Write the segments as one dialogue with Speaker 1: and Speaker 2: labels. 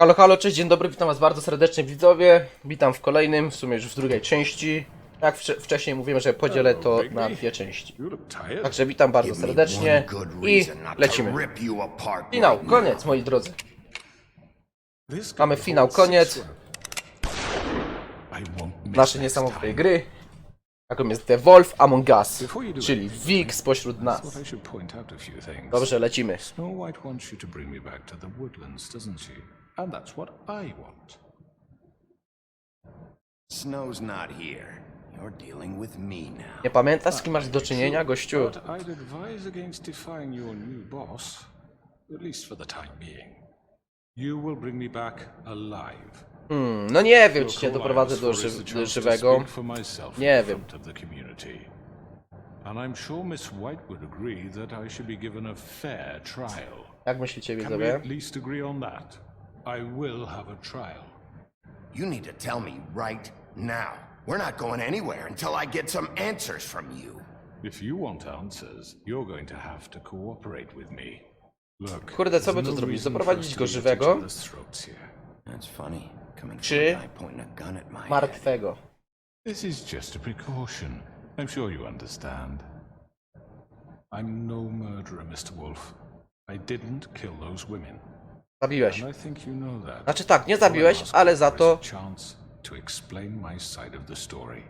Speaker 1: Halo, halo, cześć, dzień dobry, witam was bardzo serdecznie widzowie. Witam w kolejnym, w sumie już w drugiej części. Jak wcześniej mówiłem, że podzielę to na dwie części. Także witam bardzo serdecznie i lecimy. Finał, koniec, moi drodzy. Mamy finał, koniec naszej niesamowitej gry, jaką jest The Wolf Among Us, czyli wilk spośród nas. Dobrze, lecimy.
Speaker 2: Snow White wants you to bring me back to the woodlands, doesn't she? And that's what I want.
Speaker 3: Snow's not here. You're dealing with me now.
Speaker 1: Nie pamiętasz, z kim masz do czynienia, gościu?
Speaker 2: But I'd advise against defying your new boss, at least for the time being. You will bring me back alive.
Speaker 1: No nie wiem, czy cię doprowadzę do żywego. Nie wiem.
Speaker 2: And I'm sure Miss White would agree that I should be given a fair trial.
Speaker 1: Jak myślicie,
Speaker 2: Can we
Speaker 1: widzowie?
Speaker 2: at least agree on that? I will have a trial.
Speaker 3: You need to tell me right now. We're not going anywhere until I get some answers from you.
Speaker 2: If you want answers, you're going to have to cooperate with me. Look,
Speaker 1: Kurde, co by
Speaker 2: there's
Speaker 1: tu
Speaker 2: no
Speaker 1: zrobić?
Speaker 2: reason
Speaker 1: Doprowadzić
Speaker 2: for us
Speaker 1: go
Speaker 2: to be at each
Speaker 1: żywego?
Speaker 2: other's throats here.
Speaker 3: That's funny. Coming from
Speaker 1: Czy
Speaker 3: a guy pointing a gun at my head.
Speaker 1: martwego?
Speaker 2: This is just a precaution. I'm sure you understand. I'm no murderer, Mr. Wolf. I didn't kill those women.
Speaker 1: Zabiłeś.
Speaker 2: And I think you know that.
Speaker 1: Znaczy tak, nie zabiłeś, ale za to
Speaker 2: Chance to explain my side of the story.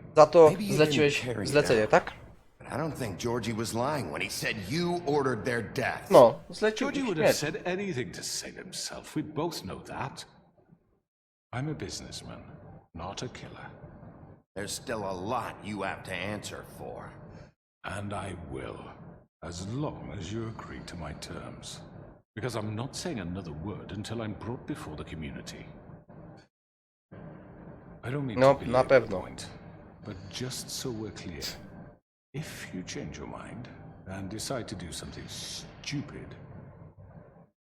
Speaker 1: zleciłeś zlecenie, tak?
Speaker 3: But I don't think Georgie was lying when he said you ordered their death.
Speaker 1: No, zlecił
Speaker 2: Georgie
Speaker 1: ich
Speaker 2: would have
Speaker 1: śmierć.
Speaker 2: said anything to save himself. We both know that. I'm a businessman, not a killer.
Speaker 3: There's still a lot you have to answer for.
Speaker 2: And I will, as long as you agree to my terms. Because I'm not saying another word until I'm brought before the community. I don't mean
Speaker 1: No,
Speaker 2: to
Speaker 1: na
Speaker 2: belabor the
Speaker 1: pewno.
Speaker 2: point, but just so we're clear, if you change your mind and decide to do something stupid,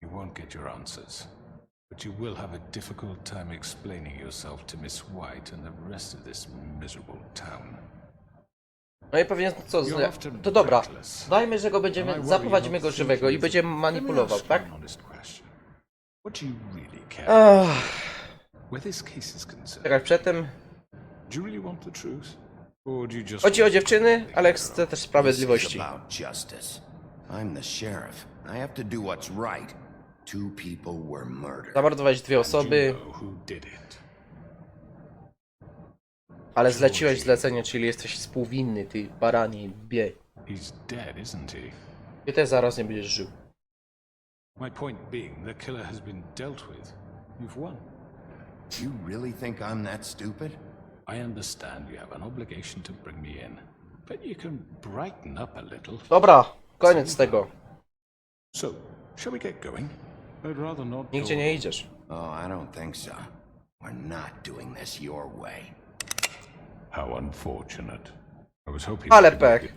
Speaker 2: you won't get your answers. But you will have a difficult time explaining yourself to Miss White and the rest of this miserable town.
Speaker 1: No i pewnie co, to dobra. Dajmy, że go będziemy, zaprowadzimy go żywego i będziemy manipulował, tak?
Speaker 2: What do you really care? Where this case is concerned,
Speaker 1: Czekaj, przedtem
Speaker 2: do you really want the truth? Or do you just
Speaker 1: chodzi o
Speaker 2: want
Speaker 1: dziewczyny, ale chce też
Speaker 3: This is
Speaker 1: sprawiedliwości.
Speaker 3: about justice. I'm the sheriff. I have to do what's right. Two people were murdered.
Speaker 1: Zamordować dwie
Speaker 2: to
Speaker 1: osoby,
Speaker 2: know who did it?
Speaker 1: ale zleciłeś zlecenie, czyli jesteś współwinny, ty baranie bie.
Speaker 2: He's dead, isn't he?
Speaker 1: Ty też zaraz nie będziesz żył.
Speaker 2: My point being, the killer has been dealt with. You've won.
Speaker 3: You really think I'm that stupid?
Speaker 2: I understand you have an obligation to bring me in, but you can brighten up a little.
Speaker 1: Dobra, koniec tego.
Speaker 2: So, shall we get going? I'd rather not
Speaker 1: Nigdzie
Speaker 2: go.
Speaker 1: nie idziesz.
Speaker 3: Oh, I don't think so. We're not doing this your way.
Speaker 2: How unfortunate. I was hoping.
Speaker 1: Ale
Speaker 2: we could
Speaker 1: pech.
Speaker 2: get-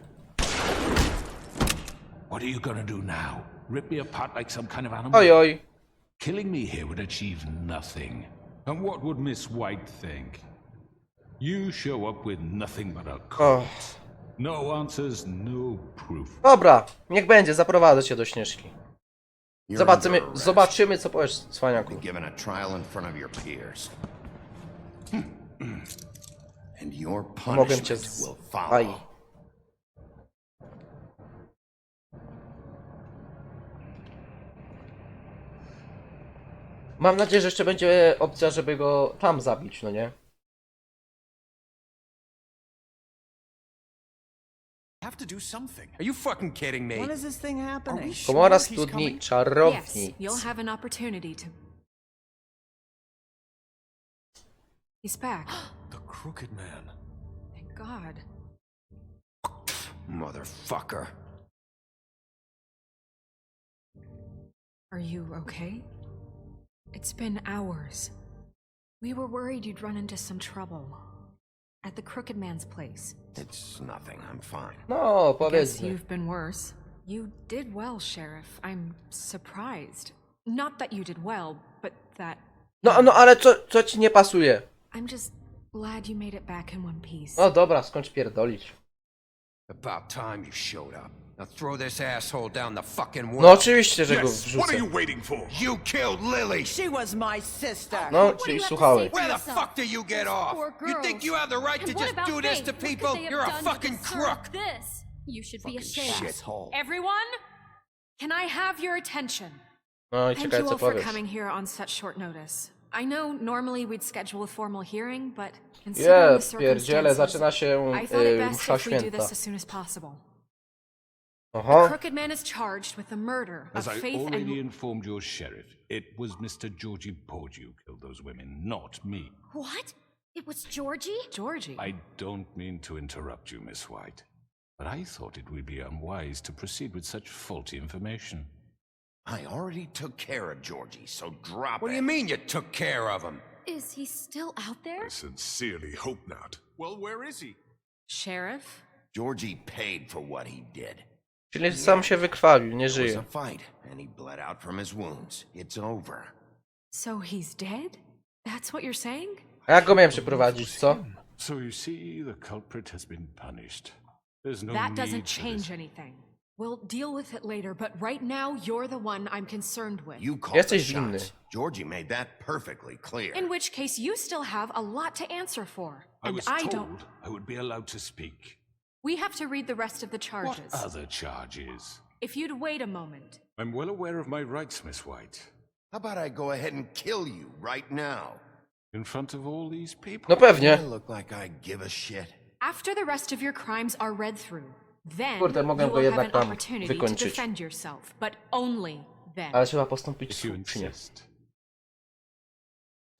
Speaker 2: What are you gonna do now? Rip me apart like some kind of animal?
Speaker 1: Oj, oj.
Speaker 2: Killing me here would achieve nothing. And what would Miss White think? You show up with nothing but a
Speaker 1: Och.
Speaker 2: corpse. No answers, no proof.
Speaker 1: Dobra, niech będzie, zaprowadzę cię do Śnieżki.
Speaker 3: You're
Speaker 1: Zobaczymy,
Speaker 3: under arrest.
Speaker 1: zobaczymy co powiesz, cwaniaku.
Speaker 3: Be given a trial in front of your peers. And your
Speaker 1: Mogę cię
Speaker 3: punishment will
Speaker 1: Aj.
Speaker 3: follow.
Speaker 1: Mam nadzieję, że jeszcze będzie opcja, żeby go tam zabić, no nie?
Speaker 4: Have to do something. Are you fucking kidding me?
Speaker 5: When is this thing happening?
Speaker 1: Komora
Speaker 4: Sure he's
Speaker 1: studni
Speaker 4: coming?
Speaker 1: czarownic.
Speaker 6: Yes, you'll have an opportunity to. He's back.
Speaker 4: The crooked man.
Speaker 6: Thank God.
Speaker 3: Motherfucker.
Speaker 6: Are you okay? It's been hours. We were worried you'd run into some trouble. At the crooked man's place.
Speaker 3: It's nothing. I'm fine.
Speaker 1: No,
Speaker 6: Guess
Speaker 1: powiedzmy.
Speaker 6: you've been worse. You did well, Sheriff. I'm surprised. Not that you did well, but that.
Speaker 1: No, ale co ci nie pasuje?
Speaker 6: I'm just glad you made it back in one piece.
Speaker 1: No dobra, skończ pierdolić.
Speaker 3: About time you showed up. Now throw this asshole down the fucking well.
Speaker 1: No oczywiście, że go
Speaker 2: Yes, what are
Speaker 1: wrzucę.
Speaker 2: you waiting for?
Speaker 3: You killed Lily!
Speaker 5: She was my sister.
Speaker 1: No, czyli słuchałem.
Speaker 3: Where the fuck do you get off? You think you have the right to just do this to people? You're a fucking crook!
Speaker 6: This. You should be ashamed.
Speaker 3: Shithole.
Speaker 6: Everyone, can I have your attention?
Speaker 1: No i
Speaker 6: Thank
Speaker 1: ciekawe
Speaker 6: you
Speaker 1: co
Speaker 6: all for
Speaker 1: powiesz.
Speaker 6: coming here on such short notice. I know normally we'd schedule a formal hearing, but considering the
Speaker 1: Pierdziele,
Speaker 6: circumstances,
Speaker 1: zaczyna się
Speaker 6: I thought it best
Speaker 1: msza
Speaker 6: if we do
Speaker 1: święta.
Speaker 6: this as soon as possible. The
Speaker 1: Oho,
Speaker 6: crooked man is charged with the murder
Speaker 2: As
Speaker 6: of
Speaker 2: I
Speaker 6: Faith
Speaker 2: already
Speaker 6: and...
Speaker 2: informed your sheriff, it was Mr. Georgie Porgy who killed those women, not me.
Speaker 7: What? It was Georgie?
Speaker 6: Georgie.
Speaker 2: I don't mean to interrupt you, Miss White, but I thought it would be unwise to proceed with such faulty information.
Speaker 3: I already took care of Georgie, so drop What do you mean you took care of him?
Speaker 7: Is he still out there?
Speaker 8: I sincerely hope not.
Speaker 4: Well, where is he?
Speaker 6: Sheriff?
Speaker 3: Georgie paid for what he did.
Speaker 1: czyli sam się wykrwawił, nie
Speaker 3: It was
Speaker 1: żyje.
Speaker 3: a fight, and he bled out from his wounds. It's over.
Speaker 6: So he's dead? That's what you're saying?
Speaker 1: A jak go miałem przeprowadzić, co?
Speaker 2: So you see, the culprit has been punished. There's no
Speaker 6: That
Speaker 2: need
Speaker 6: doesn't
Speaker 2: for this.
Speaker 6: change anything. We'll deal with it later, but right now you're the one I'm concerned with.
Speaker 3: You called the
Speaker 1: Jesteś winny.
Speaker 3: shots. Georgie made that perfectly clear.
Speaker 6: In which case you still have a lot to answer for.
Speaker 2: I
Speaker 6: And
Speaker 2: was
Speaker 6: I
Speaker 2: told
Speaker 6: don't.
Speaker 2: I would be allowed to speak.
Speaker 6: We have to read the rest of the
Speaker 2: What
Speaker 6: charges.
Speaker 2: other charges?
Speaker 6: If you'd wait a moment.
Speaker 2: I'm well aware of my rights, Miss White.
Speaker 3: How about I go ahead and kill you right now?
Speaker 2: In front of all these people?
Speaker 1: No pewnie.
Speaker 3: I look like I give a shit.
Speaker 6: After the rest of your crimes are read through, then
Speaker 1: Kurde, mogę
Speaker 6: you
Speaker 1: go
Speaker 6: will have
Speaker 1: jednak
Speaker 6: an
Speaker 1: tam
Speaker 6: opportunity to
Speaker 1: wykończyć.
Speaker 6: defend yourself, but only then.
Speaker 1: Ale trzeba postąpić
Speaker 2: If you
Speaker 1: słusznie.
Speaker 2: insist.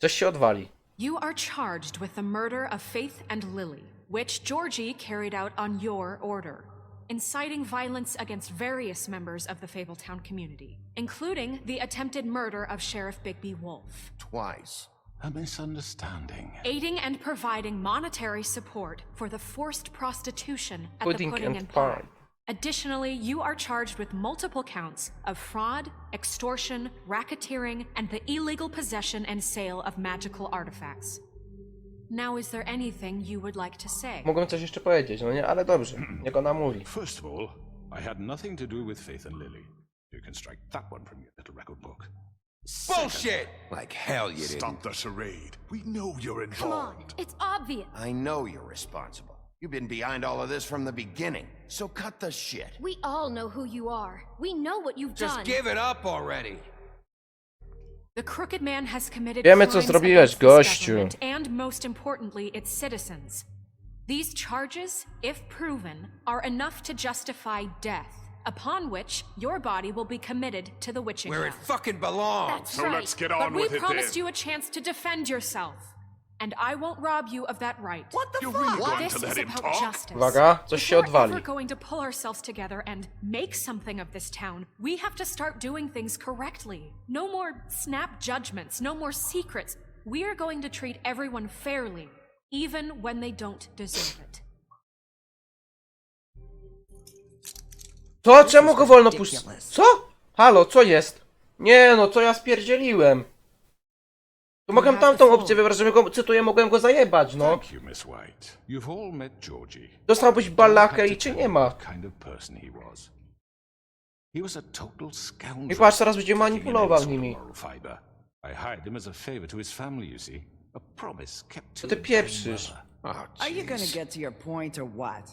Speaker 1: Coś się odwali.
Speaker 6: You are charged with the murder of Faith and Lily, which Georgie carried out on your order, inciting violence against various members of the Fabletown community, including the attempted murder of Sheriff Bigby Wolf,
Speaker 3: Twice.
Speaker 2: A misunderstanding.
Speaker 6: aiding and providing monetary support for the forced prostitution at
Speaker 1: Pudding
Speaker 6: the Pudding
Speaker 1: and
Speaker 6: and Pie.
Speaker 1: Pie.
Speaker 6: Additionally, you are charged with multiple counts of fraud, extortion, racketeering, and the illegal possession and sale of magical artifacts. Now, is there anything you would like to say?
Speaker 1: Mogłem coś jeszcze powiedzieć, no nie? Ale dobrze, niech ona mówi.
Speaker 2: First of all, I had nothing to do with Faith and Lily. You can strike that one from your little record book.
Speaker 3: Bullshit! Like hell you
Speaker 8: Stop
Speaker 3: didn't.
Speaker 8: the charade. We know you're
Speaker 7: Come on,
Speaker 8: involved.
Speaker 7: it's obvious.
Speaker 3: I know you're responsible. You've been behind all of this from the beginning. So cut the shit.
Speaker 7: We all know who you are. We know what you've
Speaker 3: Just
Speaker 7: done.
Speaker 3: give it up already.
Speaker 6: The Crooked Man has committed
Speaker 1: Wiemy, co
Speaker 6: crimes
Speaker 1: zrobiłeś,
Speaker 6: against this
Speaker 1: gościu.
Speaker 6: government and, most importantly, its citizens. These charges, if proven, are enough to justify death, upon which your body will be committed to the witching
Speaker 3: Where it
Speaker 6: house.
Speaker 3: fucking belongs.
Speaker 7: That's
Speaker 8: So
Speaker 7: right.
Speaker 8: let's get
Speaker 6: But
Speaker 8: on
Speaker 6: we
Speaker 8: with it
Speaker 6: promised
Speaker 8: then.
Speaker 6: you a chance to defend yourself, and I won't rob you of that right.
Speaker 3: What the
Speaker 8: You're
Speaker 3: fuck?
Speaker 8: really going
Speaker 6: This
Speaker 8: to let
Speaker 6: is
Speaker 8: him
Speaker 6: about
Speaker 8: talk?
Speaker 6: justice.
Speaker 1: Uwaga, coś się
Speaker 6: If we're
Speaker 1: odwali.
Speaker 6: ever going to pull ourselves together and make something of this town, we have to start doing things correctly. No more snap judgments, no more secrets. We are going to treat everyone fairly, even when they don't deserve it.
Speaker 1: Co? Czemu go wolno puścić? Co? Halo, co jest? Nie no, co ja spierdzieliłem? To mogłem tamtą opcję wybrać, żeby go, cytuję, mogłem go zajebać, no.
Speaker 2: Thank you, Miss White. You've all met Georgie.
Speaker 1: Dostałbyś balakę i czy nie ma?
Speaker 2: What kind of person he was. He was a total scoundrel.
Speaker 1: I patrz, teraz będzie
Speaker 2: lacking
Speaker 1: manipulował
Speaker 2: any sort of
Speaker 1: nimi.
Speaker 2: moral fiber. I hired him as a favor to his family, you see. A promise kept to
Speaker 1: Co ty
Speaker 2: a dying
Speaker 1: pieprzysz?
Speaker 2: mother.
Speaker 3: Oh,
Speaker 5: Are you gonna
Speaker 3: jeez.
Speaker 5: get to your point or what?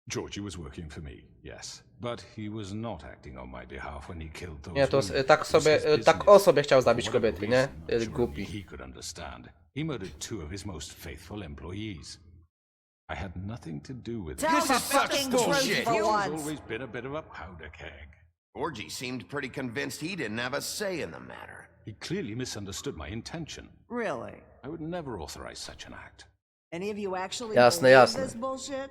Speaker 2: Georgie was working for me, yes. But he was not acting on my behalf when he killed those
Speaker 1: Nie, to
Speaker 2: women.
Speaker 1: tak
Speaker 2: It was
Speaker 1: sobie,
Speaker 2: his
Speaker 1: tak
Speaker 2: business.
Speaker 1: o sobie chciał
Speaker 2: For
Speaker 1: zabić
Speaker 2: whatever
Speaker 1: kobiety, nie?
Speaker 2: reason, I'm sure
Speaker 1: Głupi.
Speaker 2: only he could understand. He murdered two of his most faithful employees. I had nothing to do with it.
Speaker 5: Tell
Speaker 3: This
Speaker 5: the
Speaker 3: is such
Speaker 5: fucking
Speaker 3: bullshit.
Speaker 5: truth for
Speaker 2: He's
Speaker 5: once.
Speaker 2: always been a bit of a powder keg.
Speaker 3: Georgie seemed pretty convinced he didn't have a say in the matter.
Speaker 2: He clearly misunderstood my intention.
Speaker 5: Really?
Speaker 2: I would never authorize such an act.
Speaker 5: Any of you actually
Speaker 1: Jasne,
Speaker 5: believe
Speaker 1: jasne.
Speaker 5: this bullshit?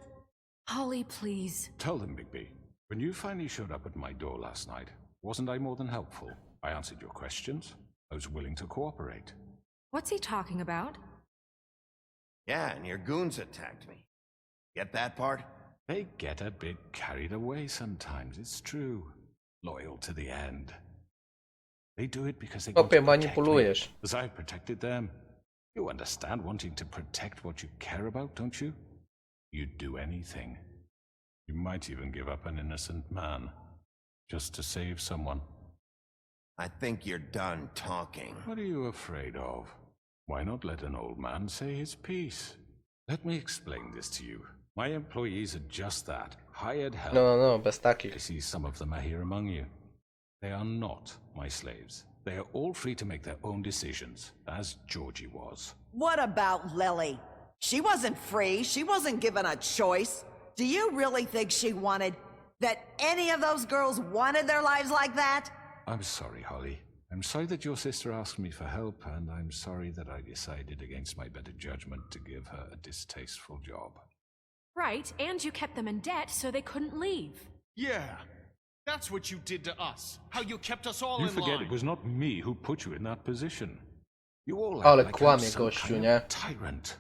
Speaker 6: Holly, please.
Speaker 2: Tell them, Bigby, when you finally showed up at my door last night, wasn't I more than helpful? I answered your questions. I was willing to cooperate.
Speaker 6: What's he talking about?
Speaker 3: Yeah, and your goons attacked me. Get that part?
Speaker 2: They get a bit carried away sometimes, it's true. Loyal to the end. They do it because they want
Speaker 1: Chłopie,
Speaker 2: to protect me,
Speaker 1: manipulujesz.
Speaker 2: as I've protected them. You understand wanting to protect what you care about, don't you? you'd do anything. You might even give up an innocent man, just to save someone.
Speaker 3: I think you're done talking.
Speaker 2: What are you afraid of? Why not let an old man say his piece? Let me explain this to you. My employees are just that, hired help.
Speaker 1: No, bez
Speaker 2: I
Speaker 1: takich.
Speaker 2: see some of them are here among you. They are not my slaves. They are all free to make their own decisions, as Georgie was.
Speaker 5: What about Lily? She wasn't free. She wasn't given a choice. Do you really think she wanted... that any of those girls wanted their lives like that?
Speaker 2: I'm sorry, Holly. I'm sorry that your sister asked me for help, and I'm sorry that I decided against my better judgment to give her a distasteful job.
Speaker 6: Right, and you kept them in debt so they couldn't leave.
Speaker 4: Yeah. That's what you did to us. How you kept us all
Speaker 2: You
Speaker 4: in
Speaker 2: forget
Speaker 4: line.
Speaker 2: it was not me who put you in that position. You all
Speaker 1: Ale
Speaker 2: act like
Speaker 1: kłamie
Speaker 2: I'm some
Speaker 1: gościu,
Speaker 2: kind
Speaker 1: nie?
Speaker 2: of tyrant.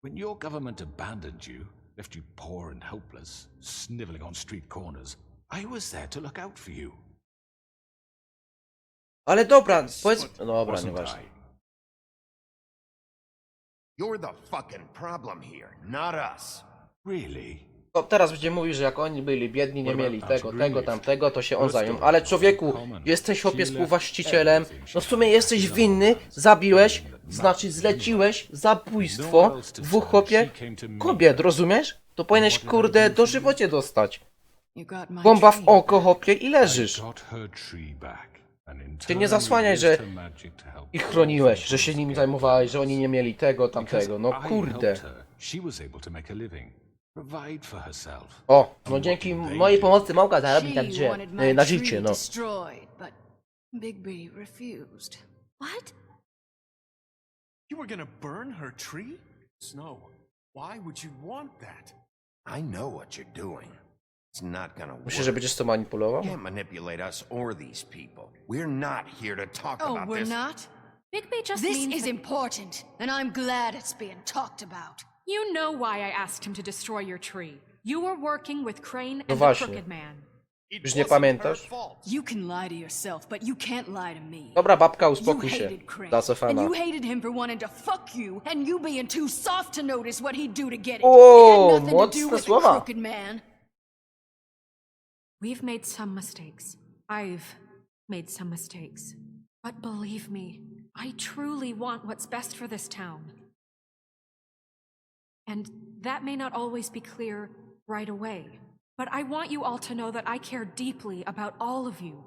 Speaker 2: When your government abandoned you, left you poor and helpless, sniveling on street corners, I was there to look out for you.
Speaker 1: Ale dobra, powiedz... Dobra,
Speaker 2: Wasn't
Speaker 1: nieważne.
Speaker 2: I?
Speaker 3: You're the fucking problem here, not us.
Speaker 2: Really?
Speaker 1: To teraz będzie mówił, że jak oni byli biedni, nie mieli tego, tamtego, to się on zajął. Ale człowieku, jesteś chłopie współwłaścicielem, no w sumie jesteś winny, zabiłeś, znaczy zleciłeś zabójstwo dwóch chłopie kobiet, rozumiesz? To powinieneś, kurde, dożywocie dostać. Bomba w oko, chłopie, i leżysz. Ty nie zasłaniaj, że ich chroniłeś, że się nimi zajmowałeś, że oni nie mieli tego, tamtego, no kurde. O, no dzięki mojej pomocy mogła zarobić tak na życie, no.
Speaker 7: What?
Speaker 4: You were gonna burn her tree? Snow, why would you want that?
Speaker 3: I know what you're doing. It's not gonna work.
Speaker 1: Myślisz, że będziesz to manipulował?
Speaker 3: You can't manipulate us or these people. We're not here to talk
Speaker 7: Oh,
Speaker 3: about
Speaker 7: we're
Speaker 3: this.
Speaker 7: not?
Speaker 6: Bigby just
Speaker 7: This
Speaker 6: means
Speaker 7: is
Speaker 6: that
Speaker 7: important, and I'm glad it's being talked about.
Speaker 6: you know why I asked him to destroy your tree. You were working with Crane and the
Speaker 1: właśnie.
Speaker 6: Crooked Man.
Speaker 4: It
Speaker 1: Już nie
Speaker 4: wasn't
Speaker 1: pamiętasz?
Speaker 4: her fault.
Speaker 7: You can lie to yourself, but you can't lie to me.
Speaker 1: Dobra, babka,
Speaker 7: You
Speaker 1: uspokój się.
Speaker 7: hated Crane,
Speaker 1: Dla
Speaker 7: and
Speaker 1: Sofana.
Speaker 7: you hated him for wanting to fuck you, and you being too soft to notice what he'd do to get it.
Speaker 1: O,
Speaker 7: It had nothing to
Speaker 1: mocne
Speaker 7: do with the
Speaker 1: słowa.
Speaker 7: Crooked Man.
Speaker 6: We've made some mistakes. I've made some mistakes. But believe me, I truly want what's best for this town. And that may not always be clear right away. But I want you all to know that I care deeply about all of you.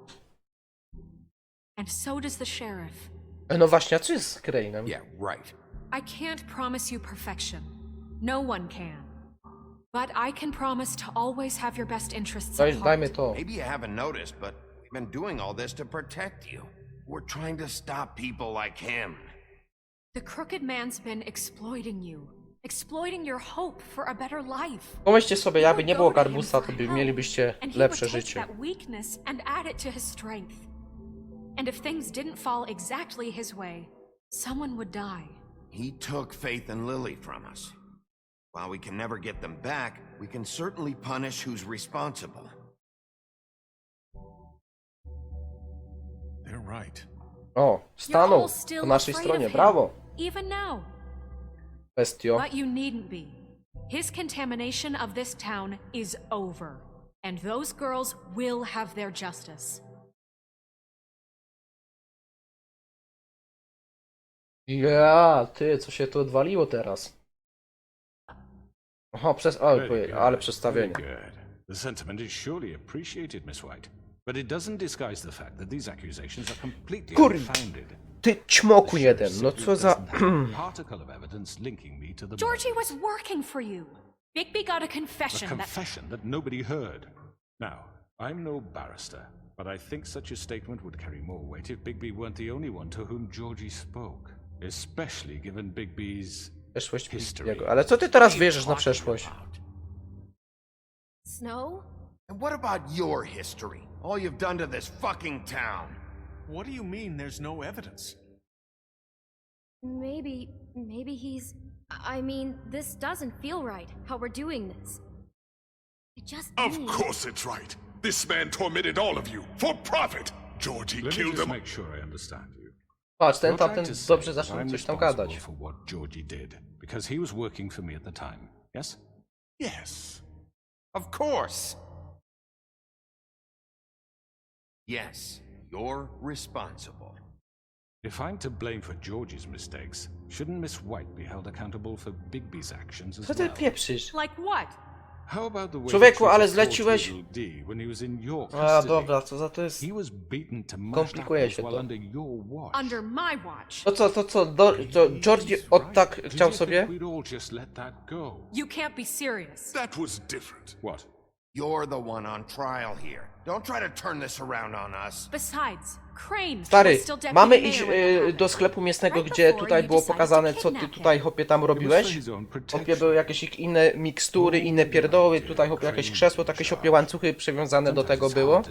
Speaker 6: And so does the sheriff.
Speaker 1: No właśnie, a co jest z Crane'em?
Speaker 3: Yeah, right.
Speaker 6: I can't promise you perfection. No one can. But I can promise to always have your best interests at
Speaker 1: Dajmy
Speaker 6: heart.
Speaker 1: to.
Speaker 3: Maybe you haven't noticed, but we've been doing all this to protect you. We're trying to stop people like him.
Speaker 6: The Crooked Man's been exploiting you. Exploiting your hope for a better life.
Speaker 1: Pomyślcie sobie,
Speaker 6: You
Speaker 1: jakby
Speaker 6: would
Speaker 1: nie
Speaker 6: go
Speaker 1: było
Speaker 6: to him
Speaker 1: Garbusa,
Speaker 6: for
Speaker 1: to by
Speaker 6: help,
Speaker 1: mielibyście
Speaker 6: and he
Speaker 1: lepsze
Speaker 6: would take
Speaker 1: życie.
Speaker 6: that weakness and add it to his strength. And if things didn't fall exactly his way, someone would die.
Speaker 3: He took Faith and Lily from us. While we can never get them back, we can certainly punish who's responsible.
Speaker 4: They're right.
Speaker 1: O,
Speaker 6: You're
Speaker 1: stanął
Speaker 6: all still
Speaker 1: po naszej
Speaker 6: afraid
Speaker 1: stronie,
Speaker 6: of him,
Speaker 1: brawo,
Speaker 6: even now.
Speaker 1: bestio.
Speaker 6: But you needn't be. His contamination of this town is over. And those girls will have their justice.
Speaker 1: Ja, ty, co się tu odwaliło teraz? Aha, ale przestawienie.
Speaker 2: Very good. The sentiment is surely appreciated, Miss White. But it doesn't disguise the fact that these accusations are completely unfounded.
Speaker 1: Ty ćmoku jeden, no co za...
Speaker 2: Particle of evidence linking me to the
Speaker 6: Georgie
Speaker 2: murders.
Speaker 6: was working for you. Bigby got a
Speaker 2: A
Speaker 6: confession that...
Speaker 2: confession that nobody heard. Now, I'm no barrister, but I think such a statement would carry more weight if Bigby weren't the only one to whom Georgie spoke. Especially given Bigby's
Speaker 1: Przeszłość
Speaker 2: history.
Speaker 1: Bigby'ego. Ale co ty teraz wierzysz na przeszłość?
Speaker 7: Snow?
Speaker 3: And what about your history? All you've done to this fucking town.
Speaker 4: What do you mean there's no evidence?
Speaker 7: Maybe he's... I mean, this doesn't feel right, how we're doing this. It just
Speaker 8: Of
Speaker 7: means...
Speaker 8: course it's right. This man tormented all of you for profit. Georgie
Speaker 2: Let me
Speaker 8: killed
Speaker 2: just
Speaker 8: them.
Speaker 2: make sure I understand you.
Speaker 1: Patrz, ten
Speaker 2: You're trying
Speaker 1: tamten
Speaker 2: to say
Speaker 1: dobrze
Speaker 2: that
Speaker 1: zaczął
Speaker 2: I'm
Speaker 1: coś tam
Speaker 2: responsible
Speaker 1: gadać.
Speaker 2: for what Georgie did, because he was working for me at the time. yes?
Speaker 8: Yes.
Speaker 3: Of course. Yes, you're responsible.
Speaker 2: If I'm to blame for Georgie's mistakes, shouldn't Miss White be held accountable for Bigby's actions as
Speaker 1: Co ty
Speaker 2: well?
Speaker 1: pieprzysz?
Speaker 6: Like what?
Speaker 2: How about the way
Speaker 1: Człowieku,
Speaker 2: he
Speaker 1: ale
Speaker 2: treated poor
Speaker 1: zleciłeś-
Speaker 2: Tweedle Dee when he was in your
Speaker 1: A,
Speaker 2: custody?
Speaker 1: dobra, co za to jest...
Speaker 2: He was beaten to mashed
Speaker 1: Komplikuje
Speaker 2: apples
Speaker 1: się
Speaker 2: while
Speaker 1: to.
Speaker 2: under your watch.
Speaker 6: Under my watch.
Speaker 1: To co, Georgie od tak
Speaker 2: Did
Speaker 1: chciał
Speaker 2: you
Speaker 1: sobie?
Speaker 2: think we'd all just let that go?
Speaker 6: You can't be serious.
Speaker 8: That was different.
Speaker 2: What?
Speaker 3: You're the one on trial here. Don't try to turn this around on us.
Speaker 6: Besides, Crane
Speaker 1: Stary,
Speaker 6: was still deputy
Speaker 1: mamy
Speaker 6: mayor
Speaker 1: iść
Speaker 6: when that happened.
Speaker 1: do sklepu mięsnego,
Speaker 6: Right
Speaker 1: gdzie
Speaker 6: before
Speaker 1: tutaj
Speaker 6: you
Speaker 1: było
Speaker 6: decided
Speaker 1: pokazane,
Speaker 6: to
Speaker 1: co ty
Speaker 6: kidnap
Speaker 1: tutaj, hopie, tam
Speaker 2: It was for
Speaker 1: robiłeś?
Speaker 2: his own
Speaker 1: Hopie,
Speaker 2: protection.
Speaker 1: były jakieś inne mikstury, inne pierdoły, tutaj hopie, jakieś krzesło, takie hopie, łańcuchy przywiązane do tego było,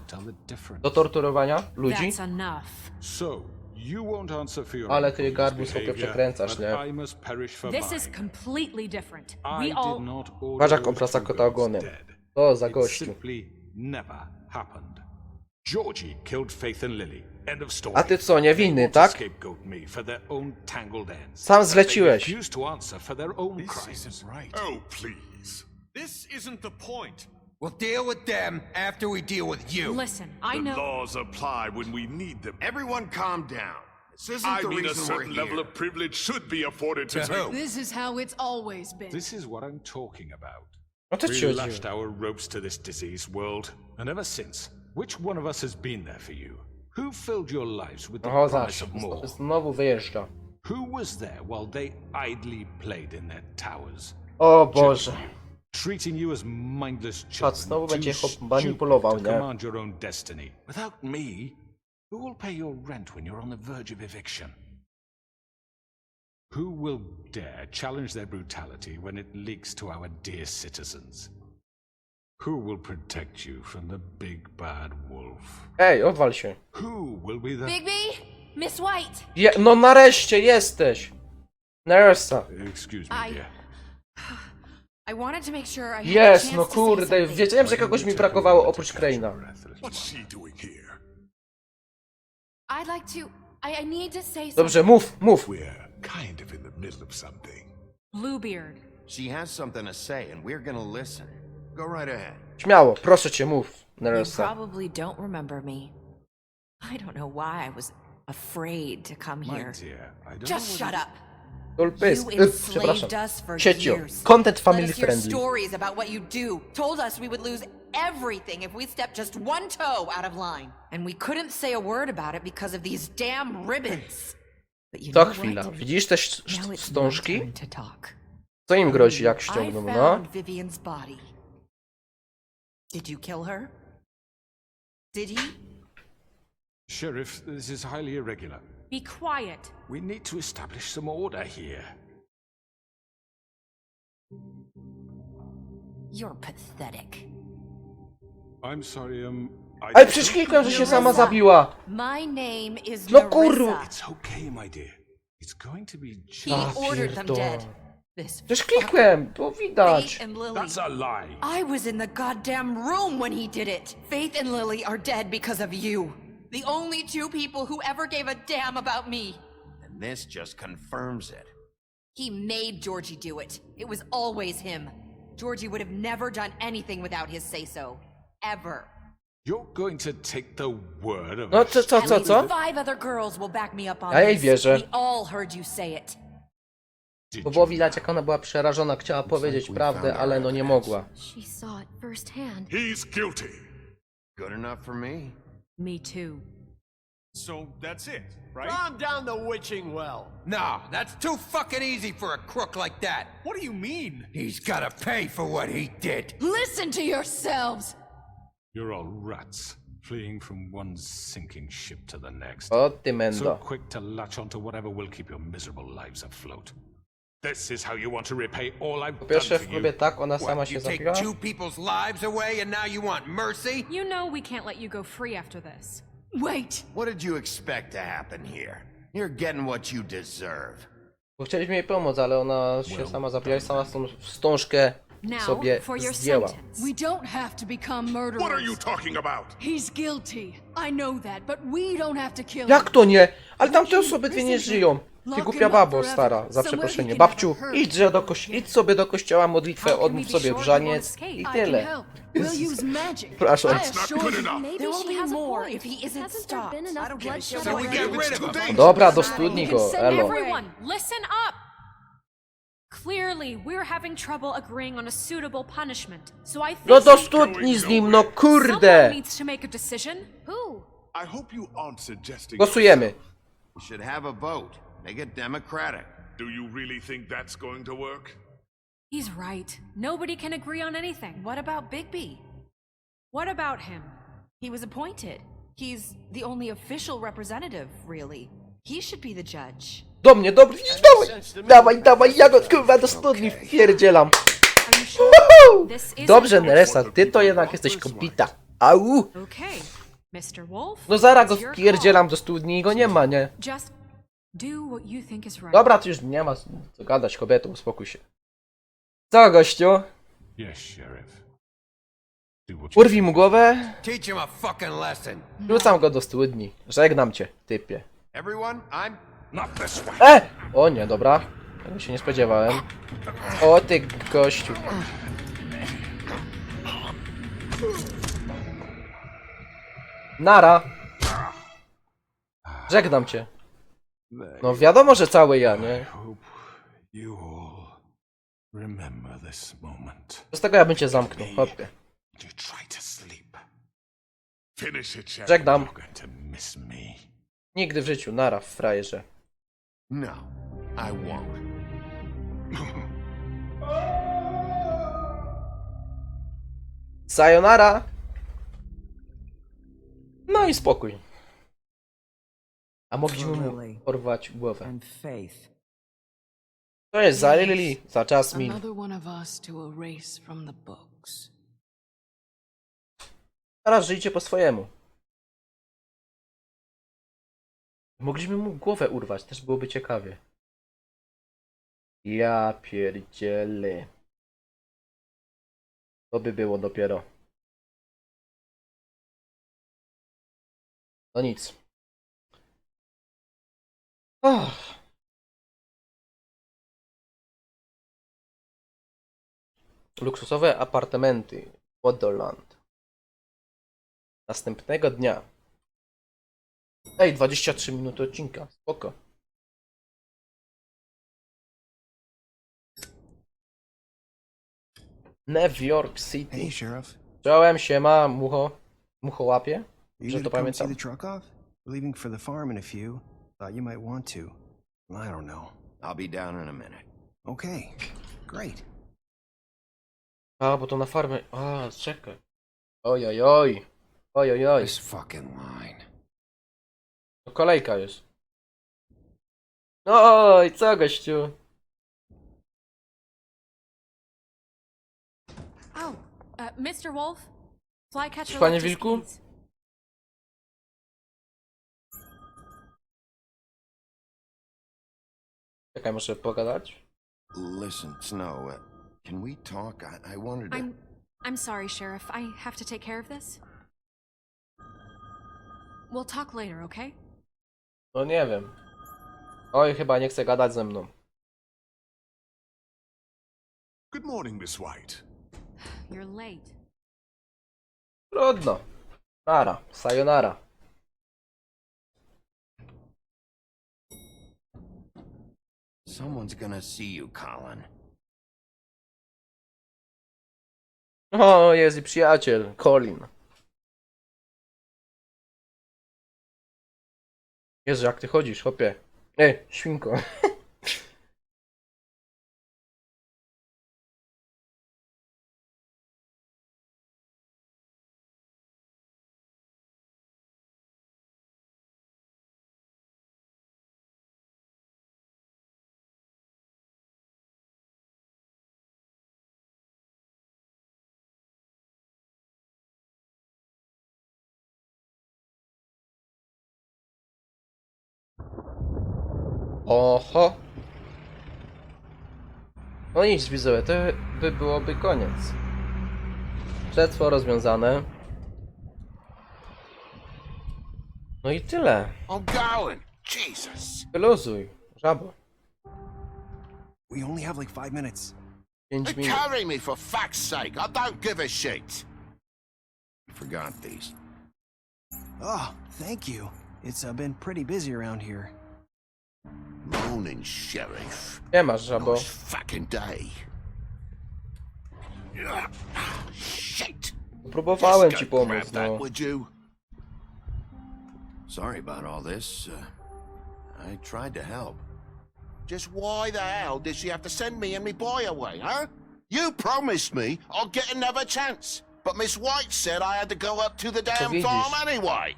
Speaker 1: do torturowania ludzi.
Speaker 6: That's enough.
Speaker 2: So, you won't answer for your
Speaker 1: Ale
Speaker 2: own
Speaker 1: ty,
Speaker 2: previous
Speaker 1: Garbus, hopie,
Speaker 2: behavior,
Speaker 1: przekręcasz,
Speaker 2: but
Speaker 1: nie?
Speaker 2: I must perish for
Speaker 6: This is
Speaker 2: mine.
Speaker 6: completely different.
Speaker 2: I
Speaker 6: We
Speaker 2: did
Speaker 6: all...
Speaker 2: not
Speaker 1: Patrz,
Speaker 2: order
Speaker 1: jak on
Speaker 2: those
Speaker 1: praca
Speaker 2: two
Speaker 1: kota
Speaker 2: girls
Speaker 1: ogonem.
Speaker 2: dead.
Speaker 1: To za
Speaker 2: It
Speaker 1: gościu.
Speaker 2: simply never happened. Georgie killed Faith and Lily. End of story.
Speaker 1: A ty co, niewinny,
Speaker 2: They want
Speaker 1: tak?
Speaker 2: to scapegoat me for their own tangled ends.
Speaker 1: Sam
Speaker 2: But
Speaker 1: zleciłeś.
Speaker 2: they refuse to answer for their own
Speaker 4: This
Speaker 2: crimes.
Speaker 4: isn't right.
Speaker 8: Oh, please.
Speaker 4: This isn't the point.
Speaker 3: We'll deal with them after we deal with you.
Speaker 6: Listen, I
Speaker 8: The
Speaker 6: know...
Speaker 8: laws apply when we need them.
Speaker 3: Everyone calm down. This isn't
Speaker 8: I
Speaker 3: the
Speaker 8: mean, a
Speaker 3: reason we're
Speaker 8: certain level
Speaker 3: here.
Speaker 8: of privilege should be afforded to
Speaker 3: who?
Speaker 9: This is how it's always been.
Speaker 2: This is what I'm talking about.
Speaker 1: No to ci
Speaker 2: We
Speaker 1: chodzi.
Speaker 2: lashed our ropes to this diseased world, and ever since, which one of us has been there for you? Who filled your lives with the
Speaker 1: O,
Speaker 2: promise
Speaker 1: zaś,
Speaker 2: of more?
Speaker 1: znowu wyjeżdża.
Speaker 2: Who was there while they idly played in their towers?
Speaker 1: O Boże.
Speaker 2: Treating you as mindless
Speaker 1: Patrz,
Speaker 2: children,
Speaker 1: znowu
Speaker 2: too
Speaker 1: będzie
Speaker 2: stupid
Speaker 1: manipulował,
Speaker 2: to
Speaker 1: nie?
Speaker 2: command your own destiny. Without me, who will pay your rent when you're on the verge of eviction? Who will dare challenge their brutality when it leaks to our dear citizens? Who will protect you from the big bad wolf?
Speaker 1: Ej, odwal się.
Speaker 2: Who will be the...
Speaker 7: Bigby? Miss White!
Speaker 1: No nareszcie jesteś! Nersa.
Speaker 2: Excuse me,
Speaker 7: I-
Speaker 2: dear.
Speaker 7: I wanted to make sure I had a
Speaker 1: Jest,
Speaker 7: chance
Speaker 1: no
Speaker 7: to say
Speaker 1: kurde,
Speaker 7: something.
Speaker 1: wiedziałem, że kogoś mi brakowało oprócz Crane'a.
Speaker 8: What's she doing here?
Speaker 7: I'd like to... I need to say something.
Speaker 1: Dobrze, mów.
Speaker 8: We're kind of in the middle of something.
Speaker 6: Bluebeard.
Speaker 3: She has something to say, and we're gonna listen. Go right ahead.
Speaker 1: Śmiało, proszę cię, mów,
Speaker 10: You
Speaker 1: Nersa.
Speaker 10: probably don't remember me. I don't know why I was afraid to come
Speaker 2: My
Speaker 10: here.
Speaker 2: dear, I don't
Speaker 7: Just
Speaker 2: know
Speaker 7: shut
Speaker 2: what
Speaker 7: up.
Speaker 1: Tulpys.
Speaker 10: You enslaved
Speaker 1: Przepraszam.
Speaker 10: us for
Speaker 1: Cieciu.
Speaker 10: years.
Speaker 1: Content
Speaker 10: Let
Speaker 1: family
Speaker 10: us hear
Speaker 1: friendly.
Speaker 10: stories about what you do. Told us we would lose everything if we stepped just one toe out of line. And we couldn't say a word about it because of these damn ribbons. But you
Speaker 1: Co
Speaker 10: know
Speaker 1: chwila.
Speaker 10: what?
Speaker 1: Widzisz te
Speaker 10: Now it's my
Speaker 1: wstążki?
Speaker 10: turn to talk.
Speaker 1: Co im grozi, jak
Speaker 10: I
Speaker 1: ściągną, no?
Speaker 10: found Vivian's body. Did you kill her? Did he?
Speaker 2: Sheriff, this is highly irregular.
Speaker 6: Be quiet.
Speaker 2: We need to establish some order here.
Speaker 10: You're pathetic.
Speaker 2: I'm sorry,
Speaker 1: Ale przecież klikłem, że się sama zabiła.
Speaker 10: My name is
Speaker 1: No kurwa.
Speaker 10: Narissa.
Speaker 2: It's okay, my dear. It's going to be
Speaker 10: He
Speaker 2: just...
Speaker 10: ordered them
Speaker 1: pierdolę.
Speaker 10: dead. This
Speaker 1: Przecież klikłem, było widać.
Speaker 10: Faith and Lily.
Speaker 2: That's a lie.
Speaker 10: I was in the goddamn room when he did it. Faith and Lily are dead because of you. The only two people who ever gave a damn about me.
Speaker 3: And this just confirms it.
Speaker 10: He made Georgie do it. It was always him. Georgie would have never done anything without his say-so. Ever.
Speaker 2: You're going to take the word of
Speaker 1: No
Speaker 2: a
Speaker 1: co?
Speaker 10: At least 5 other girls will back me up on
Speaker 1: Ja jej
Speaker 10: this.
Speaker 1: wierzę.
Speaker 10: We all heard you say it.
Speaker 2: Did
Speaker 1: Bo
Speaker 2: you
Speaker 1: było widać, jak ona była przerażona, chciała powiedzieć prawdę, ale no nie mogła.
Speaker 7: She saw it firsthand.
Speaker 8: He's guilty.
Speaker 3: Good enough for me.
Speaker 6: Me too.
Speaker 4: So that's it, right?
Speaker 11: Calm down the witching well.
Speaker 3: No, that's too fucking easy for a crook like that.
Speaker 4: What do you mean?
Speaker 3: He's gotta pay for what he did.
Speaker 9: Listen to yourselves!
Speaker 2: You're all rats, fleeing from one sinking ship to the next.
Speaker 1: O ty
Speaker 2: So
Speaker 1: mendo.
Speaker 2: quick to latch onto whatever will keep your miserable lives afloat. This is how you want to repay all I've
Speaker 1: Po
Speaker 2: done
Speaker 1: pierwsze
Speaker 2: for
Speaker 1: w
Speaker 2: you.
Speaker 1: klubie tak, ona sama
Speaker 3: What,
Speaker 1: się
Speaker 3: you take
Speaker 1: zabiła.
Speaker 3: two people's lives away and now you want mercy?
Speaker 6: You know we can't let you go free after this.
Speaker 9: Wait!
Speaker 3: What did you expect to happen here? You're getting what you deserve.
Speaker 1: Bo chcieliśmy jej pomóc, ale ona się sama zabiła i sama tą wstążkę
Speaker 6: Now,
Speaker 1: sobie
Speaker 6: for your
Speaker 1: zdjęła.
Speaker 6: sentence.
Speaker 9: We don't have to become murderers.
Speaker 8: What are you talking about?
Speaker 9: He's guilty. I know that, but we don't have to kill him.
Speaker 1: Jak to nie? Ale tamte osoby dwie nie żyją. Ty głupia babo stara, za przeproszenie. Babciu, idź sobie do kościoła, modlitwę, odmów sobie grzaniec i tyle. Proszę.
Speaker 10: Maybe she has a point. Hasn't there been enough bloodshed?
Speaker 1: Dobra, do studni go, elo.
Speaker 6: Everyone, listen up! Clearly, we're having trouble agreeing on a suitable punishment. So I think
Speaker 1: No do studni z nim, no
Speaker 6: someone
Speaker 1: kurde!
Speaker 6: needs to make a decision.
Speaker 7: Who?
Speaker 8: I hope you aren't suggesting.
Speaker 1: Głosujemy.
Speaker 3: We should have a vote. Make it democratic.
Speaker 8: Do you really think that's going to work?
Speaker 6: He's right. Nobody can agree on anything.
Speaker 10: What about Bigby?
Speaker 6: What about him?
Speaker 10: He was appointed. He's the only official representative, really. He should be the judge.
Speaker 1: Do mnie, dobry, dawaj, ja go kurwa do studni wpierdzielam.
Speaker 6: Are you sure?
Speaker 1: Woohoo!
Speaker 6: This is
Speaker 1: Dobrze, Neresa, ty to jednak jesteś kobita. Au!
Speaker 6: Okay, Mr. Wolf.
Speaker 1: No zaraz go
Speaker 6: it's your
Speaker 1: wpierdzielam do studni i go nie ma, nie?
Speaker 6: call. Just do what you think is right.
Speaker 1: Dobra, to już nie ma co gadać, kobieto, uspokój się. Co, gościu?
Speaker 2: Yes, Sheriff. Do what you
Speaker 1: Urwij mu głowę,
Speaker 11: Teach him a fucking lesson.
Speaker 1: rzucam go do studni. Żegnam cię, typie.
Speaker 3: Everyone, I'm
Speaker 8: Not this way.
Speaker 1: O nie, dobra. Tego się nie spodziewałem. O ty gościu. Nara. Żegnam cię. No wiadomo, że cały ja,
Speaker 2: I
Speaker 1: nie?
Speaker 2: hope you all remember this moment.
Speaker 1: Z tego ja bym cię zamknął, hopie.
Speaker 2: You try to sleep.
Speaker 8: Finish it, Sheriff.
Speaker 1: Żegnam.
Speaker 2: You're going to miss me.
Speaker 1: Nigdy w życiu, nara, frajerze.
Speaker 3: no. I won't.
Speaker 1: Sayonara. No i spokój. A mogliśmy mu porwać głowę.
Speaker 5: And Faith.
Speaker 1: To jest za Lily, za Jasmine.
Speaker 9: Another one of us to erase from the books.
Speaker 1: Teraz żyjcie po swojemu. Mogliśmy mu głowę urwać, też byłoby ciekawie. Ja pierdzielę. To by było dopiero. No nic. Oh. Luksusowe apartamenty. Wonderland. Następnego dnia. Ej, 23 minuty odcinka. Spoko. New York City.
Speaker 12: Hey, Sheriff.
Speaker 1: Czołem, siema, mucho łapie.
Speaker 12: You
Speaker 1: Że
Speaker 12: gonna
Speaker 1: to
Speaker 12: come see
Speaker 1: pamiętam.
Speaker 12: the truck off? We're leaving for the farm in a few. Thought you might want to. I don't know.
Speaker 3: I'll be down in a minute.
Speaker 12: Okay, great.
Speaker 1: A, bo to na farmę. A, czekaj. Ojojoj. Ojojoj.
Speaker 3: This fucking line.
Speaker 1: To kolejka jest. Oj, co gościu?
Speaker 6: Oh, Mr. Wolf, Flycatcher
Speaker 1: Panie
Speaker 6: left his
Speaker 1: Wilku?
Speaker 6: keys.
Speaker 1: Czekaj, muszę pogadać.
Speaker 3: Listen, Snow, can we talk? I wanted to...
Speaker 6: I'm sorry, Sheriff. I have to take care of this. We'll talk later, okay?
Speaker 1: No nie wiem. Oj, chyba nie chce gadać ze mną.
Speaker 8: Good morning, Miss White.
Speaker 6: You're late.
Speaker 1: Trudno. Nara, sayonara.
Speaker 3: Someone's gonna see you, Colin.
Speaker 1: O, jest i przyjaciel, Colin. Jezu, jak ty chodzisz, chłopie. Świnko. Oho. No nic, widzowie, to byłoby koniec. Śledztwo rozwiązane. No i tyle.
Speaker 3: I'm going. Jesus.
Speaker 1: Wyluzuj. Żabo.
Speaker 12: We only have like 5 minutes.
Speaker 1: 5 minut.
Speaker 11: Carry me for fuck's sake. I don't give a shit.
Speaker 3: I forgot these.
Speaker 12: Oh, thank you. It's been pretty busy around here.
Speaker 11: Morning, Sheriff.
Speaker 1: Nie masz, Żabo.
Speaker 11: Nice fucking day. Shit.
Speaker 1: Próbowałem
Speaker 11: Just
Speaker 1: ci
Speaker 11: go grab
Speaker 1: pomóc,
Speaker 11: that,
Speaker 1: no.
Speaker 11: would you?
Speaker 3: Sorry about all this. I tried to help.
Speaker 11: Just why the hell did she have to send me and me boy away, huh? You promised me I'll get another chance. But Miss White said I had to go up to the damn
Speaker 1: widzisz.
Speaker 11: farm anyway.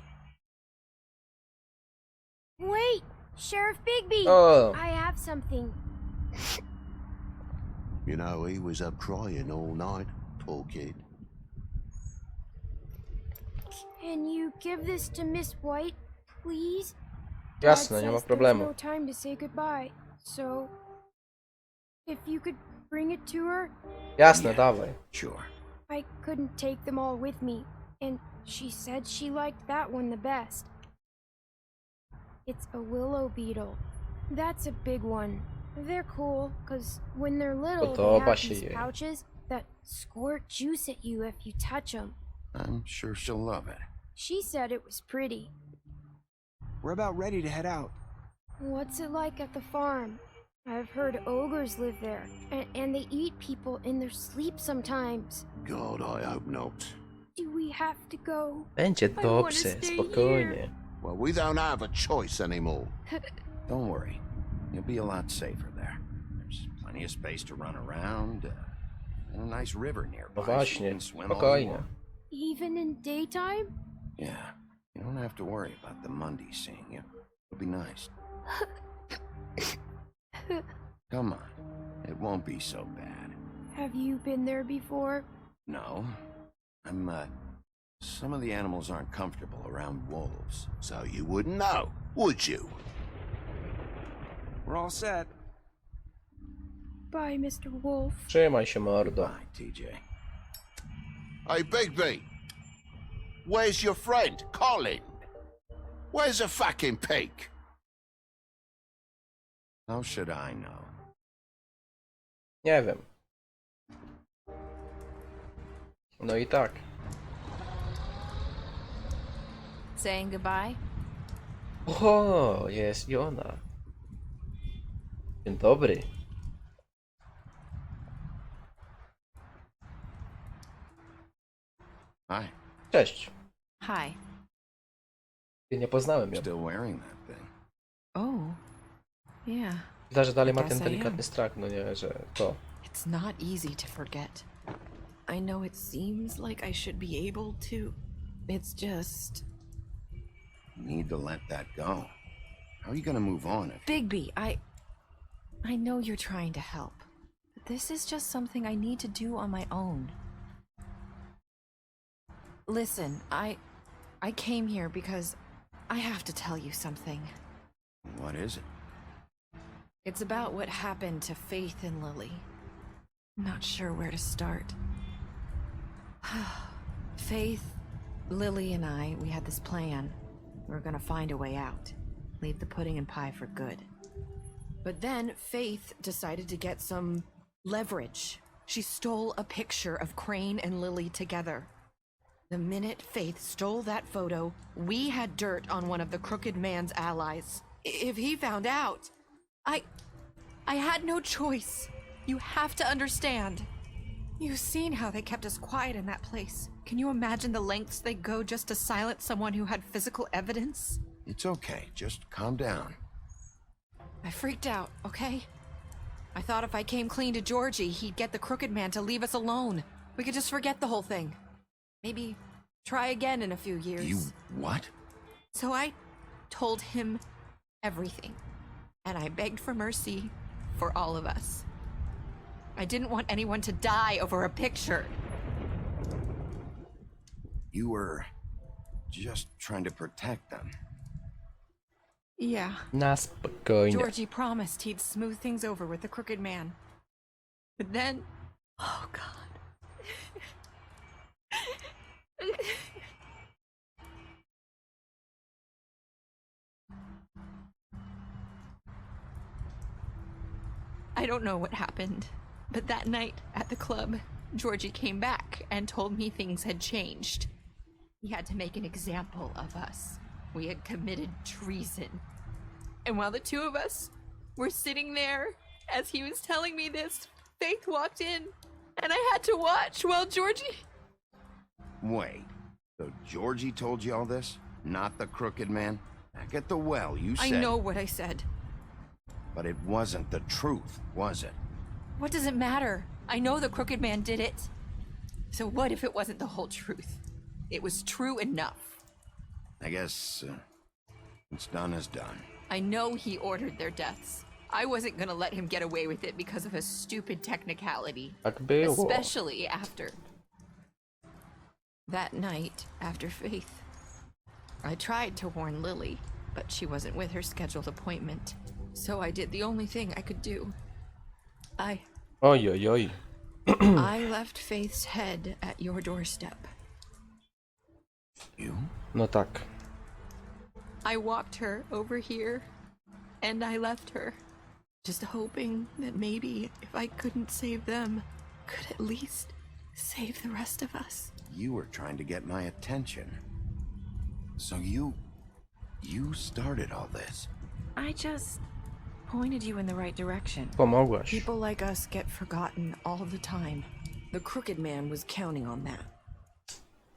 Speaker 7: Wait, Sheriff Bigby!
Speaker 1: Oh.
Speaker 7: I have something.
Speaker 11: You know, he was up crying all night, poor kid.
Speaker 7: Can you give this to Miss White, please?
Speaker 1: Jasne,
Speaker 7: Dad
Speaker 1: nie ma
Speaker 7: says there's
Speaker 1: problemu.
Speaker 7: no time to say goodbye, so if you could bring it to her.
Speaker 1: Jasne, dawaj.
Speaker 3: Sure.
Speaker 7: I couldn't take them all with me, and she said she liked that one the best. It's a willow beetle. That's a big one. They're cool, because when they're little, they
Speaker 1: Podoba
Speaker 7: have
Speaker 1: się
Speaker 7: these
Speaker 1: jej.
Speaker 7: pouches that squirt juice at you if you touch them.
Speaker 3: I'm sure she'll love it.
Speaker 7: She said it was pretty.
Speaker 12: We're about ready to head out.
Speaker 7: What's it like at the farm? I've heard ogres live there, and they eat people in their sleep sometimes.
Speaker 11: God, I hope not.
Speaker 7: Do we have to go?
Speaker 1: Będzie
Speaker 7: I wanna
Speaker 1: dobrze,
Speaker 7: stay
Speaker 1: spokojnie.
Speaker 11: Well, we don't have a choice anymore.
Speaker 3: Don't worry. You'll be a lot safer there. There's plenty of space to run around, and a nice river nearby.
Speaker 1: No
Speaker 3: so you
Speaker 1: właśnie,
Speaker 3: can swim all you
Speaker 1: spokojnie.
Speaker 3: want.
Speaker 7: Even in daytime?
Speaker 3: Yeah. You don't have to worry about the Monday seeing you. It'll be nice. Come on. It won't be so bad.
Speaker 7: Have you been there before?
Speaker 3: No. Some of the animals aren't comfortable around wolves.
Speaker 11: So you wouldn't know, would you?
Speaker 12: We're all set.
Speaker 7: Bye, Mr. Wolf.
Speaker 1: Trzymaj się, mordo.
Speaker 3: Bye, TJ.
Speaker 11: Hey, Bigby. Where's your friend, Colin? Where's the fucking pig?
Speaker 3: How should I know?
Speaker 1: Nie wiem. No i tak.
Speaker 10: Saying goodbye?
Speaker 1: O, jest i ona. Dzień dobry.
Speaker 3: Hi.
Speaker 1: Cześć.
Speaker 10: Hi.
Speaker 1: Nie poznałem ją.
Speaker 3: Still wearing that thing.
Speaker 10: Oh. Yeah.
Speaker 1: Widać, że dalej ma ten
Speaker 10: Guess I am.
Speaker 1: delikatny strach, no nie, że to.
Speaker 10: It's not easy to forget. I know it seems like I should be able to. It's just...
Speaker 3: You need to let that go. How are you gonna move on if...
Speaker 10: Bigby, I know you're trying to help. But this is just something I need to do on my own. Listen, I came here because I have to tell you something.
Speaker 3: What is it?
Speaker 10: It's about what happened to Faith and Lily. I'm not sure where to start. Faith, Lily, and we had this plan. We were gonna find a way out. Leave the pudding and pie for good. But then Faith decided to get some leverage. She stole a picture of Crane and Lily together. The minute Faith stole that photo, we had dirt on one of the crooked man's allies. If he found out, I had no choice. You have to understand. You've seen how they kept us quiet in that place. Can you imagine the lengths they go just to silence someone who had physical evidence?
Speaker 3: It's okay. Just calm down.
Speaker 10: I freaked out, okay? I thought if I came clean to Georgie, he'd get the crooked man to leave us alone. We could just forget the whole thing. Maybe try again in a few years.
Speaker 3: You what?
Speaker 10: So I told him everything. And I begged for mercy for all of us. I didn't want anyone to die over a picture.
Speaker 3: You were just trying to protect them.
Speaker 10: Yeah.
Speaker 1: Na spokojnie.
Speaker 10: Georgie promised he'd smooth things over with the crooked man. But then... Oh, God. I don't know what happened, but that night at the club, Georgie came back and told me things had changed. He had to make an example of us. We had committed treason. And while the two of us were sitting there, as he was telling me this, Faith walked in, and I had to watch while Georgie...
Speaker 3: Wait, so Georgie told you all this? Not the crooked man? Back at the well, you said...
Speaker 10: I know what I said.
Speaker 3: But it wasn't the truth, was it?
Speaker 10: What does it matter? I know the crooked man did it. So what if it wasn't the whole truth? It was true enough.
Speaker 3: I guess what's done is done.
Speaker 10: I know he ordered their deaths. I wasn't gonna let him get away with it because of a stupid technicality.
Speaker 1: Tak było.
Speaker 10: Especially after... That night, after Faith, I tried to warn Lily, but she wasn't with her scheduled appointment. So I did the only thing I could do.
Speaker 1: Oj, oj, oj.
Speaker 10: I left Faith's head at your doorstep.
Speaker 3: You?
Speaker 1: No tak.
Speaker 10: I walked her over here, and I left her, just hoping that maybe if I couldn't save them, could at least save the rest of us.
Speaker 3: You were trying to get my attention. So you started all this.
Speaker 10: I just pointed you in the right direction.
Speaker 1: Pomogłaś.
Speaker 10: People like us get forgotten all the time. The crooked man was counting on that.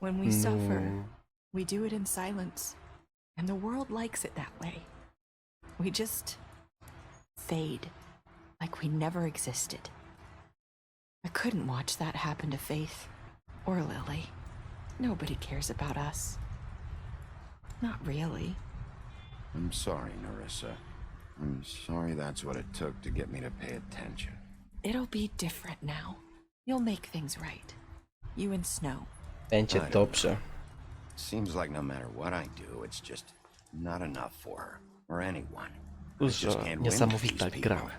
Speaker 10: When we suffer, we do it in silence. And the world likes it that way. We just fade, like we never existed. I couldn't watch that happen to Faith or Lily. Nobody cares about us. Not really.
Speaker 3: I'm sorry, Narissa. I'm sorry that's what it took to get me to pay attention.
Speaker 10: It'll be different now. You'll make things right. You and Snow.
Speaker 1: Będzie dobrze.
Speaker 3: Seems like no matter what I do, it's just not enough for her or anyone.
Speaker 1: Dużo niesamowita gra.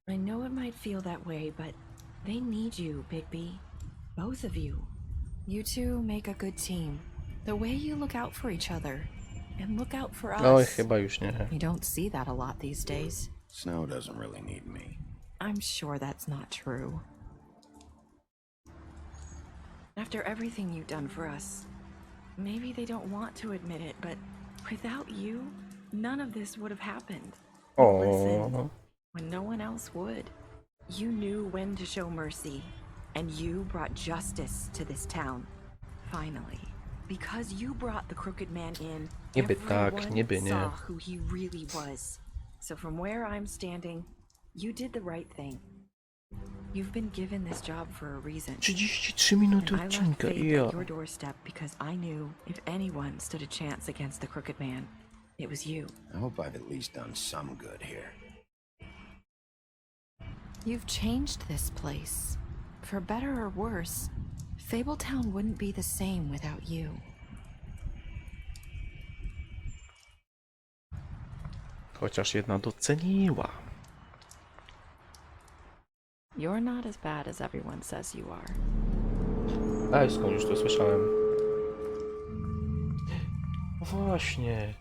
Speaker 10: I know it might feel that way, but they need you, Bigby. Both of you. You two make a good team. The way you look out for each other and look out for us.
Speaker 1: Oj, chyba już nie.
Speaker 10: You don't see that a lot these days.
Speaker 3: Snow doesn't really need me.
Speaker 10: I'm sure that's not true. After everything you've done for us, maybe they don't want to admit it, but without you, none of this would have happened. Listen, when no one else would. You knew when to show mercy, and you brought justice to this town. Finally. Because you brought the crooked man in,
Speaker 1: Niby tak,
Speaker 10: everyone
Speaker 1: niby nie.
Speaker 10: saw who he really was. So from where I'm standing, you did the right thing. You've been given this job for a reason.
Speaker 1: 33 minuty
Speaker 10: And I left
Speaker 1: odcinka,
Speaker 10: Faith
Speaker 1: ja.
Speaker 10: at your doorstep because I knew if anyone stood a chance against the crooked man, it was you.
Speaker 3: I hope I've at least done some good here.
Speaker 10: You've changed this place. For better or worse, Fabletown wouldn't be the same without you.
Speaker 1: Chociaż jedna doceniła.
Speaker 10: You're not as bad as everyone says you are.
Speaker 1: Ej, skąd już to słyszałem? Właśnie.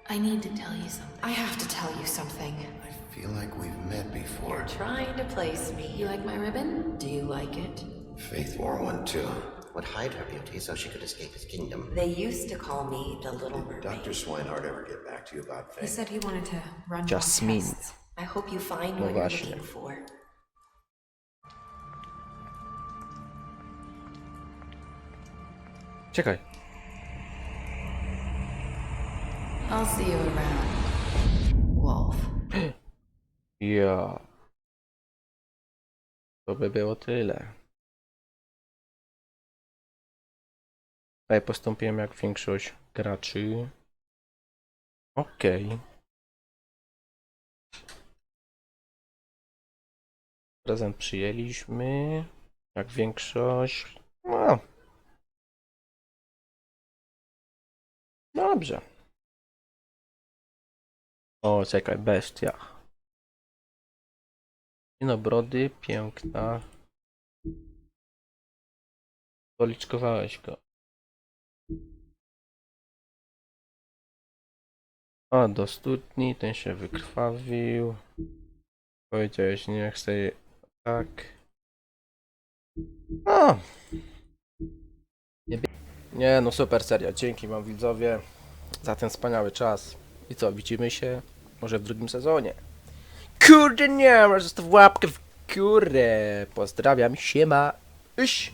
Speaker 9: I need to tell you something.
Speaker 10: I have to tell you something.
Speaker 3: I feel like we've met before.
Speaker 9: You're trying to place me. You like my ribbon? Do you like it?
Speaker 3: Faith wore one too.
Speaker 13: Would hide her beauty so she could escape his kingdom.
Speaker 9: They used to call me the Little Mermaid.
Speaker 3: Dr. Swinehart ever get back to you about Faith?
Speaker 9: He said he wanted to run more
Speaker 1: Jasmine.
Speaker 9: tests. I hope you find
Speaker 1: No
Speaker 9: what you're
Speaker 1: właśnie.
Speaker 9: looking for.
Speaker 1: Czekaj.
Speaker 9: I'll see you around, Wolf.
Speaker 1: Ja. To by było tyle. A ja postąpiłem jak większość graczy. Okej. Prezent przyjęliśmy. Jak większość. No. Dobrze. O, czekaj, bestia. Brody, piękna. Policzkowałeś go. A, do studni, ten się wykrwawił. Powiedziałeś, nie chcę jej... Tak. No. Nie, no super seria. Dzięki wam widzowie za ten wspaniały czas. I co, widzimy się może w drugim sezonie. Kurde nie, może zostaw łapkę w górę. Pozdrawiam, siema. Iś.